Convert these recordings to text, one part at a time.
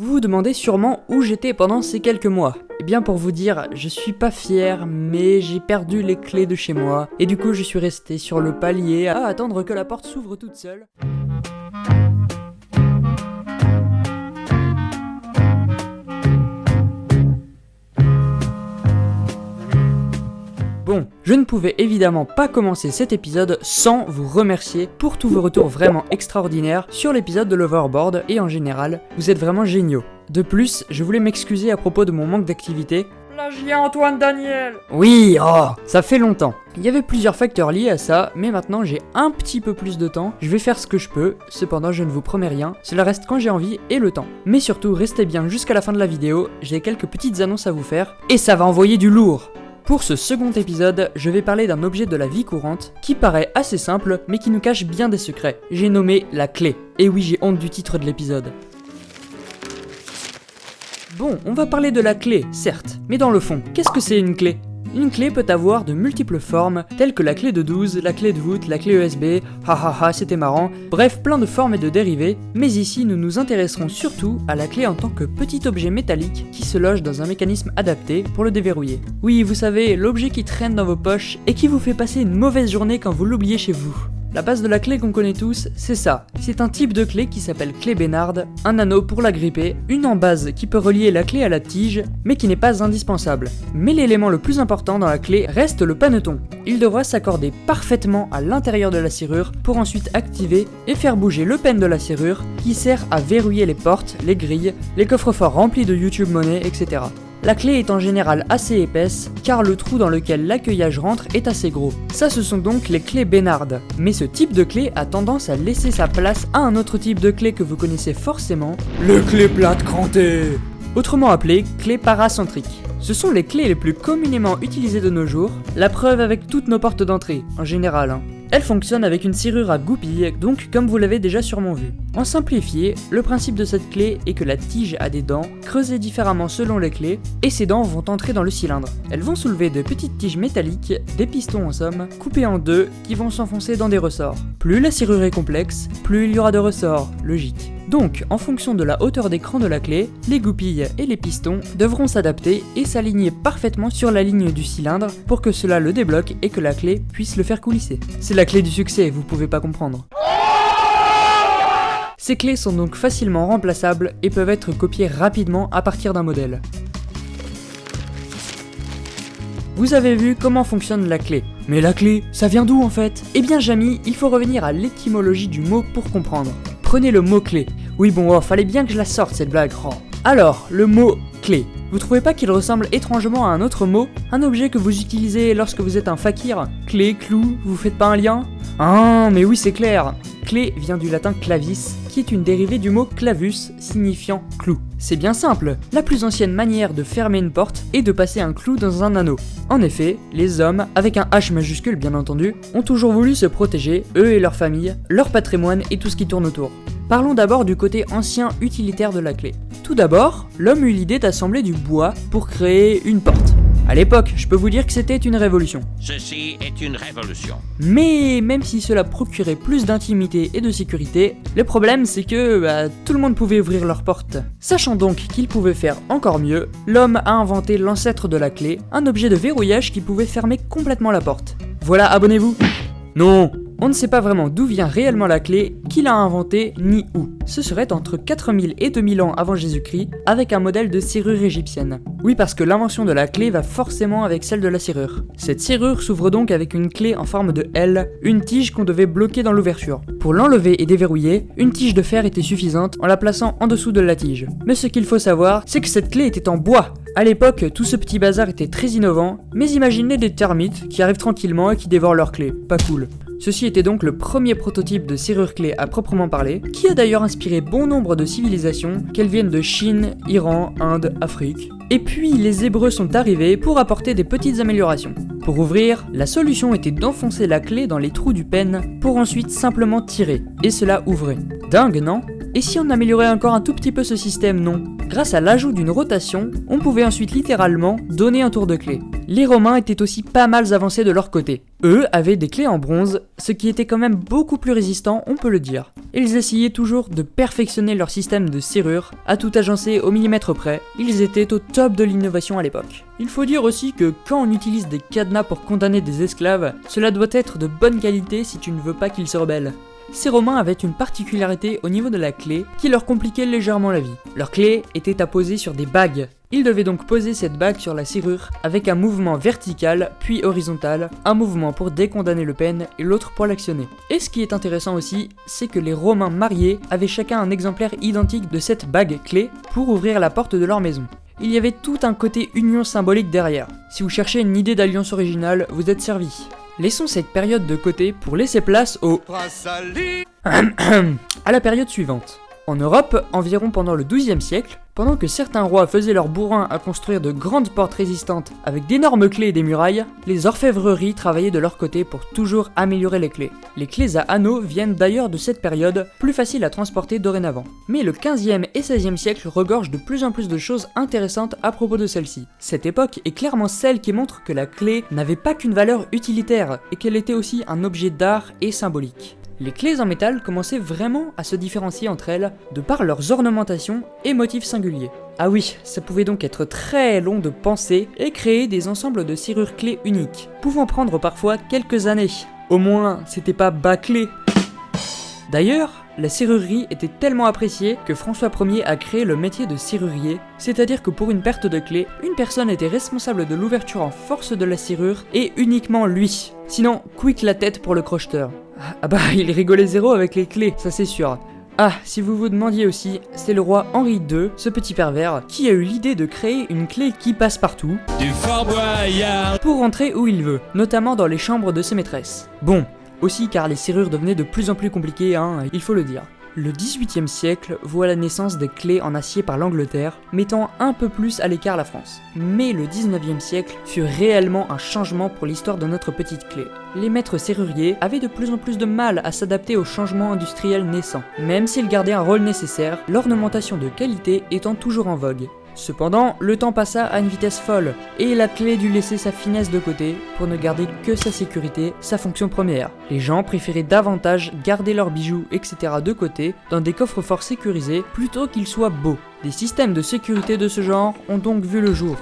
Vous vous demandez sûrement où j'étais pendant ces quelques mois. Eh bien pour vous dire, je suis pas fier, mais j'ai perdu les clés de chez moi, et du coup je suis resté sur le palier à attendre que la porte s'ouvre toute seule. Bon, je ne pouvais évidemment pas commencer cet épisode sans vous remercier pour tous vos retours vraiment extraordinaires sur l'épisode de l'Overboard et en général, vous êtes vraiment géniaux. De plus, je voulais m'excuser à propos de mon manque d'activité. Plagiat Antoine Daniel! Oui, ça fait longtemps. Il y avait plusieurs facteurs liés à ça, mais maintenant j'ai un petit peu plus de temps, je vais faire ce que je peux, cependant je ne vous promets rien, cela reste quand j'ai envie et le temps. Mais surtout, restez bien jusqu'à la fin de la vidéo, j'ai quelques petites annonces à vous faire, et ça va envoyer du lourd! Pour ce second épisode, je vais parler d'un objet de la vie courante qui paraît assez simple mais qui nous cache bien des secrets. J'ai nommé la clé. Et oui, j'ai honte du titre de l'épisode. Bon, on va parler de la clé, certes, mais dans le fond, qu'est-ce que c'est une clé ? Une clé peut avoir de multiples formes, telles que la clé de 12, la clé de voûte, la clé USB, c'était marrant, bref plein de formes et de dérivés, mais ici nous nous intéresserons surtout à la clé en tant que petit objet métallique qui se loge dans un mécanisme adapté pour le déverrouiller. Oui, vous savez, l'objet qui traîne dans vos poches et qui vous fait passer une mauvaise journée quand vous l'oubliez chez vous. La base de la clé qu'on connaît tous, c'est ça. C'est un type de clé qui s'appelle clé Bénard, un anneau pour la gripper, une en base qui peut relier la clé à la tige, mais qui n'est pas indispensable. Mais l'élément le plus important dans la clé reste le paneton. Il devra s'accorder parfaitement à l'intérieur de la serrure pour ensuite activer et faire bouger le pen de la serrure qui sert à verrouiller les portes, les grilles, les coffres-forts remplis de YouTube Money, etc. La clé est en général assez épaisse, car le trou dans lequel l'accueillage rentre est assez gros. Ça, ce sont donc les clés Bénard. Mais ce type de clé a tendance à laisser sa place à un autre type de clé que vous connaissez forcément, les clés plates crantées, autrement appelées clés paracentriques. Ce sont les clés les plus communément utilisées de nos jours, la preuve avec toutes nos portes d'entrée, en général. Elle fonctionne avec une serrure à goupilles, donc comme vous l'avez déjà sûrement vu. En simplifié, le principe de cette clé est que la tige a des dents, creusées différemment selon les clés, et ces dents vont entrer dans le cylindre. Elles vont soulever de petites tiges métalliques, des pistons en somme, coupés en deux, qui vont s'enfoncer dans des ressorts. Plus la serrure est complexe, plus il y aura de ressorts, logique. Donc, en fonction de la hauteur d'écran de la clé, les goupilles et les pistons devront s'adapter et s'aligner parfaitement sur la ligne du cylindre pour que cela le débloque et que la clé puisse le faire coulisser. C'est la clé du succès, vous pouvez pas comprendre. Ces clés sont donc facilement remplaçables et peuvent être copiées rapidement à partir d'un modèle. Vous avez vu comment fonctionne la clé. Mais la clé, ça vient d'où en fait ? Eh bien Jamy, il faut revenir à l'étymologie du mot pour comprendre. Prenez le mot clé. Oui bon, fallait bien que je la sorte cette blague. Alors, le mot clé. Vous trouvez pas qu'il ressemble étrangement à un autre mot ? Un objet que vous utilisez lorsque vous êtes un fakir ? Clé, clou, vous faites pas un lien ? Ah, mais oui c'est clair. Clé vient du latin clavis, qui est une dérivée du mot clavus, signifiant clou. C'est bien simple, la plus ancienne manière de fermer une porte est de passer un clou dans un anneau. En effet, les hommes, avec un H majuscule bien entendu, ont toujours voulu se protéger, eux et leur famille, leur patrimoine et tout ce qui tourne autour. Parlons d'abord du côté ancien utilitaire de la clé. Tout d'abord, l'homme eut l'idée d'assembler du bois pour créer une porte. À l'époque, je peux vous dire que c'était une révolution. Ceci est une révolution. Mais même si cela procurait plus d'intimité et de sécurité, le problème c'est que tout le monde pouvait ouvrir leur porte. Sachant donc qu'il pouvait faire encore mieux, l'homme a inventé l'ancêtre de la clé, un objet de verrouillage qui pouvait fermer complètement la porte. Voilà, abonnez-vous. Non, on ne sait pas vraiment d'où vient réellement la clé, qui l'a inventée, ni où. Ce serait entre 4000 et 2000 ans avant Jésus-Christ, avec un modèle de serrure égyptienne. Oui, parce que l'invention de la clé va forcément avec celle de la serrure. Cette serrure s'ouvre donc avec une clé en forme de L, une tige qu'on devait bloquer dans l'ouverture. Pour l'enlever et déverrouiller, une tige de fer était suffisante en la plaçant en dessous de la tige. Mais ce qu'il faut savoir, c'est que cette clé était en bois. À l'époque, tout ce petit bazar était très innovant, mais imaginez des termites qui arrivent tranquillement et qui dévorent leurs clés. Pas cool. Ceci était donc le premier prototype de serrure clé à proprement parler, qui a d'ailleurs inspiré bon nombre de civilisations, qu'elles viennent de Chine, Iran, Inde, Afrique. Et puis les Hébreux sont arrivés pour apporter des petites améliorations. Pour ouvrir, la solution était d'enfoncer la clé dans les trous du pen pour ensuite simplement tirer, et cela ouvrait. Dingue, non ? Et si on améliorait encore un tout petit peu ce système, non ? Grâce à l'ajout d'une rotation, on pouvait ensuite littéralement donner un tour de clé. Les Romains étaient aussi pas mal avancés de leur côté. Eux avaient des clés en bronze, ce qui était quand même beaucoup plus résistant, on peut le dire. Ils essayaient toujours de perfectionner leur système de serrure, à tout agencer au millimètre près, ils étaient au top de l'innovation à l'époque. Il faut dire aussi que quand on utilise des cadenas pour condamner des esclaves, cela doit être de bonne qualité si tu ne veux pas qu'ils se rebellent. Ces Romains avaient une particularité au niveau de la clé qui leur compliquait légèrement la vie. Leur clé était à poser sur des bagues. Ils devaient donc poser cette bague sur la serrure avec un mouvement vertical puis horizontal, un mouvement pour décondamner le peine et l'autre pour l'actionner. Et ce qui est intéressant aussi, c'est que les Romains mariés avaient chacun un exemplaire identique de cette bague clé pour ouvrir la porte de leur maison. Il y avait tout un côté union symbolique derrière. Si vous cherchez une idée d'alliance originale, vous êtes servi. Laissons cette période de côté pour laisser place à la période suivante. En Europe, environ pendant le XIIe siècle, pendant que certains rois faisaient leur bourrin à construire de grandes portes résistantes avec d'énormes clés et des murailles, les orfèvreries travaillaient de leur côté pour toujours améliorer les clés. Les clés à anneaux viennent d'ailleurs de cette période, plus faciles à transporter dorénavant. Mais le XVe et XVIe siècle regorgent de plus en plus de choses intéressantes à propos de celle-ci. Cette époque est clairement celle qui montre que la clé n'avait pas qu'une valeur utilitaire et qu'elle était aussi un objet d'art et symbolique. Les clés en métal commençaient vraiment à se différencier entre elles de par leurs ornementations et motifs singuliers. Ah oui, ça pouvait donc être très long de penser et créer des ensembles de serrures clés uniques, pouvant prendre parfois quelques années. Au moins, c'était pas bâclé. D'ailleurs, la serrurerie était tellement appréciée que François Ier a créé le métier de serrurier, c'est-à-dire que pour une perte de clé, une personne était responsable de l'ouverture en force de la serrure et uniquement lui. Sinon, quick la tête pour le crocheteur. Ah bah, il rigolait zéro avec les clés, ça c'est sûr. Ah, si vous vous demandiez aussi, c'est le roi Henri II, ce petit pervers, qui a eu l'idée de créer une clé qui passe partout, du Fort Boyard, pour rentrer où il veut, notamment dans les chambres de ses maîtresses. Bon, aussi car les serrures devenaient de plus en plus compliquées, il faut le dire. Le XVIIIe siècle voit la naissance des clés en acier par l'Angleterre, mettant un peu plus à l'écart la France. Mais le XIXe siècle fut réellement un changement pour l'histoire de notre petite clé. Les maîtres serruriers avaient de plus en plus de mal à s'adapter aux changements industriels naissants. Même s'ils gardaient un rôle nécessaire, l'ornementation de qualité étant toujours en vogue. Cependant, le temps passa à une vitesse folle, et la clé dut laisser sa finesse de côté pour ne garder que sa sécurité, sa fonction première. Les gens préféraient davantage garder leurs bijoux, etc. de côté, dans des coffres-forts sécurisés, plutôt qu'ils soient beaux. Des systèmes de sécurité de ce genre ont donc vu le jour.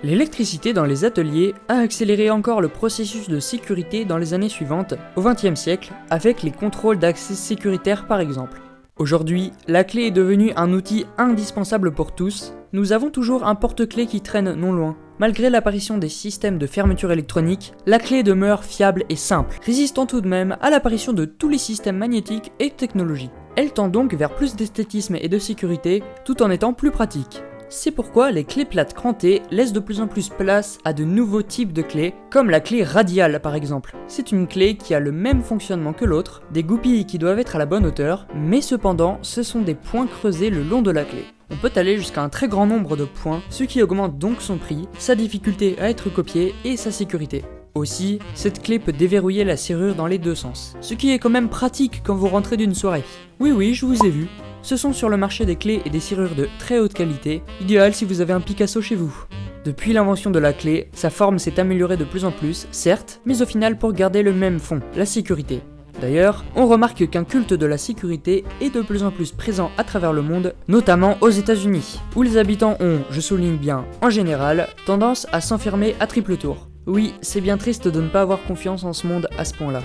L'électricité dans les ateliers a accéléré encore le processus de sécurité dans les années suivantes, au XXe siècle, avec les contrôles d'accès sécuritaire par exemple. Aujourd'hui, la clé est devenue un outil indispensable pour tous. Nous avons toujours un porte-clés qui traîne non loin. Malgré l'apparition des systèmes de fermeture électronique, la clé demeure fiable et simple, résistant tout de même à l'apparition de tous les systèmes magnétiques et technologiques. Elle tend donc vers plus d'esthétisme et de sécurité, tout en étant plus pratique. C'est pourquoi les clés plates crantées laissent de plus en plus place à de nouveaux types de clés, comme la clé radiale par exemple. C'est une clé qui a le même fonctionnement que l'autre, des goupilles qui doivent être à la bonne hauteur, mais cependant ce sont des points creusés le long de la clé. On peut aller jusqu'à un très grand nombre de points, ce qui augmente donc son prix, sa difficulté à être copiée et sa sécurité. Aussi, cette clé peut déverrouiller la serrure dans les deux sens, ce qui est quand même pratique quand vous rentrez d'une soirée. Oui, je vous ai vu. Ce sont sur le marché des clés et des serrures de très haute qualité, idéal si vous avez un Picasso chez vous. Depuis l'invention de la clé, sa forme s'est améliorée de plus en plus, certes, mais au final pour garder le même fond, la sécurité. D'ailleurs, on remarque qu'un culte de la sécurité est de plus en plus présent à travers le monde, notamment aux États-Unis, où les habitants ont, je souligne bien, en général, tendance à s'enfermer à triple tour. Oui, c'est bien triste de ne pas avoir confiance en ce monde à ce point-là.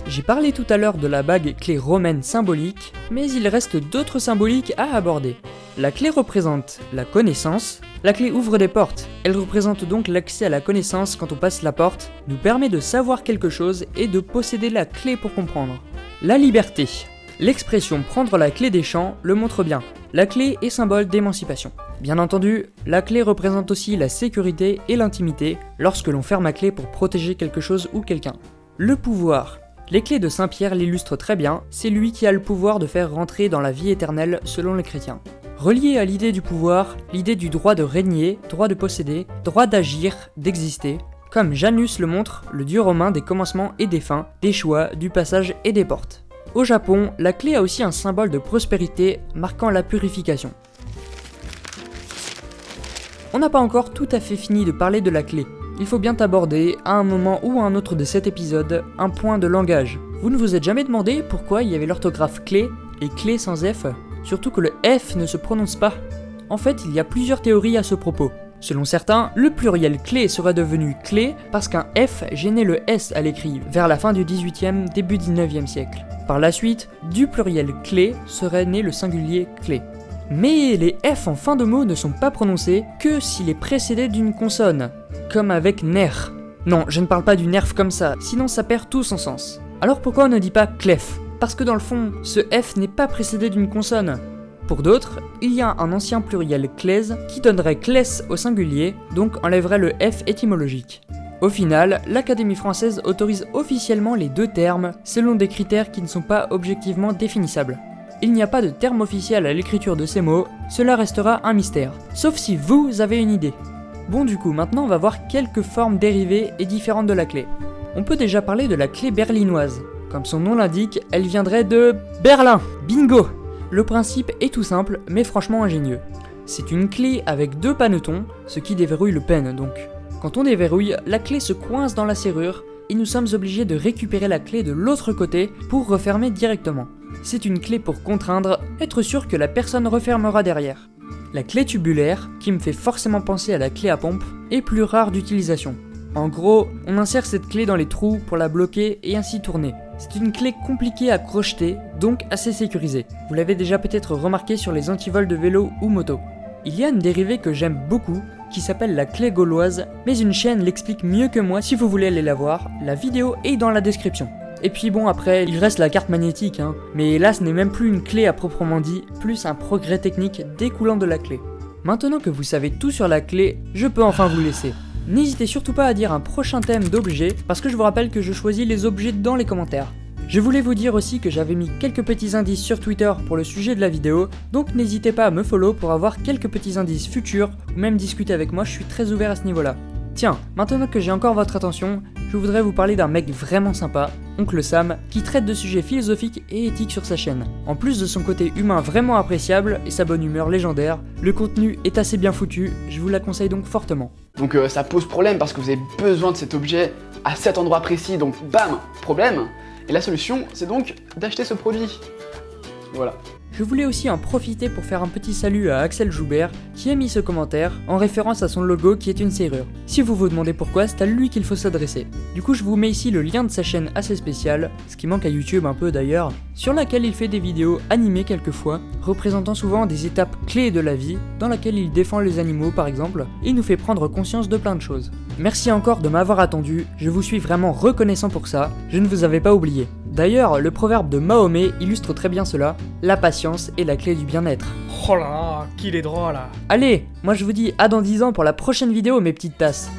J'ai parlé tout à l'heure de la bague clé romaine symbolique, mais il reste d'autres symboliques à aborder. La clé représente la connaissance, la clé ouvre des portes, elle représente donc l'accès à la connaissance quand on passe la porte, nous permet de savoir quelque chose et de posséder la clé pour comprendre. La liberté. L'expression prendre la clé des champs le montre bien. La clé est symbole d'émancipation. Bien entendu, la clé représente aussi la sécurité et l'intimité lorsque l'on ferme la clé pour protéger quelque chose ou quelqu'un. Le pouvoir. Les clés de Saint-Pierre l'illustrent très bien, c'est lui qui a le pouvoir de faire rentrer dans la vie éternelle selon les chrétiens. Relié à l'idée du pouvoir, l'idée du droit de régner, droit de posséder, droit d'agir, d'exister, comme Janus le montre, le dieu romain des commencements et des fins, des choix, du passage et des portes. Au Japon, la clé a aussi un symbole de prospérité marquant la purification. On n'a pas encore tout à fait fini de parler de la clé. Il faut bien aborder, à un moment ou à un autre de cet épisode, un point de langage. Vous ne vous êtes jamais demandé pourquoi il y avait l'orthographe clé et clé sans F? Surtout que le F ne se prononce pas. En fait, il y a plusieurs théories à ce propos. Selon certains, le pluriel clé serait devenu clé parce qu'un F gênait le S à l'écrit vers la fin du 18e, début 19e siècle. Par la suite, du pluriel clé serait né le singulier clé. Mais les F en fin de mot ne sont pas prononcés que s'il est précédé d'une consonne, comme avec nerf. Non, je ne parle pas du nerf comme ça, sinon ça perd tout son sens. Alors pourquoi on ne dit pas clef? Parce que dans le fond, ce F n'est pas précédé d'une consonne. Pour d'autres, il y a un ancien pluriel claise qui donnerait clès au singulier, donc enlèverait le F étymologique. Au final, l'Académie française autorise officiellement les deux termes selon des critères qui ne sont pas objectivement définissables. Il n'y a pas de terme officiel à l'écriture de ces mots, cela restera un mystère, sauf si vous avez une idée. Bon du coup, maintenant on va voir quelques formes dérivées et différentes de la clé. On peut déjà parler de la clé berlinoise. Comme son nom l'indique, elle viendrait de Berlin, bingo! Le principe est tout simple, mais franchement ingénieux. C'est une clé avec deux panetons, ce qui déverrouille le pen donc. Quand on déverrouille, la clé se coince dans la serrure, et nous sommes obligés de récupérer la clé de l'autre côté pour refermer directement. C'est une clé pour contraindre, être sûr que la personne refermera derrière. La clé tubulaire, qui me fait forcément penser à la clé à pompe, est plus rare d'utilisation. En gros, on insère cette clé dans les trous pour la bloquer et ainsi tourner. C'est une clé compliquée à crocheter, donc assez sécurisée. Vous l'avez déjà peut-être remarqué sur les antivols de vélo ou moto. Il y a une dérivée que j'aime beaucoup, qui s'appelle la clé gauloise, mais une chaîne l'explique mieux que moi si vous voulez aller la voir, la vidéo est dans la description. Et puis bon après, il reste la carte magnétique, mais là ce n'est même plus une clé à proprement dit, plus un progrès technique découlant de la clé. Maintenant que vous savez tout sur la clé, je peux enfin vous laisser. N'hésitez surtout pas à dire un prochain thème d'objet, parce que je vous rappelle que je choisis les objets dans les commentaires. Je voulais vous dire aussi que j'avais mis quelques petits indices sur Twitter pour le sujet de la vidéo, donc n'hésitez pas à me follow pour avoir quelques petits indices futurs, ou même discuter avec moi, je suis très ouvert à ce niveau-là. Tiens, maintenant que j'ai encore votre attention, je voudrais vous parler d'un mec vraiment sympa, Oncle Sam, qui traite de sujets philosophiques et éthiques sur sa chaîne. En plus de son côté humain vraiment appréciable et sa bonne humeur légendaire, le contenu est assez bien foutu, je vous la conseille donc fortement. Donc ça pose problème parce que vous avez besoin de cet objet à cet endroit précis, donc bam, problème. Et la solution, c'est donc d'acheter ce produit. Voilà. Je voulais aussi en profiter pour faire un petit salut à Axel Joubert qui a mis ce commentaire en référence à son logo qui est une serrure. Si vous vous demandez pourquoi, c'est à lui qu'il faut s'adresser. Du coup je vous mets ici le lien de sa chaîne assez spéciale, ce qui manque à YouTube un peu d'ailleurs, sur laquelle il fait des vidéos animées quelquefois, représentant souvent des étapes clés de la vie, dans laquelle il défend les animaux par exemple, et nous fait prendre conscience de plein de choses. Merci encore de m'avoir attendu, je vous suis vraiment reconnaissant pour ça, je ne vous avais pas oublié. D'ailleurs, le proverbe de Mahomet illustre très bien cela, la patience est la clé du bien-être. Oh là là, qu'il est drôle là. Allez, moi je vous dis à dans 10 ans pour la prochaine vidéo mes petites tasses.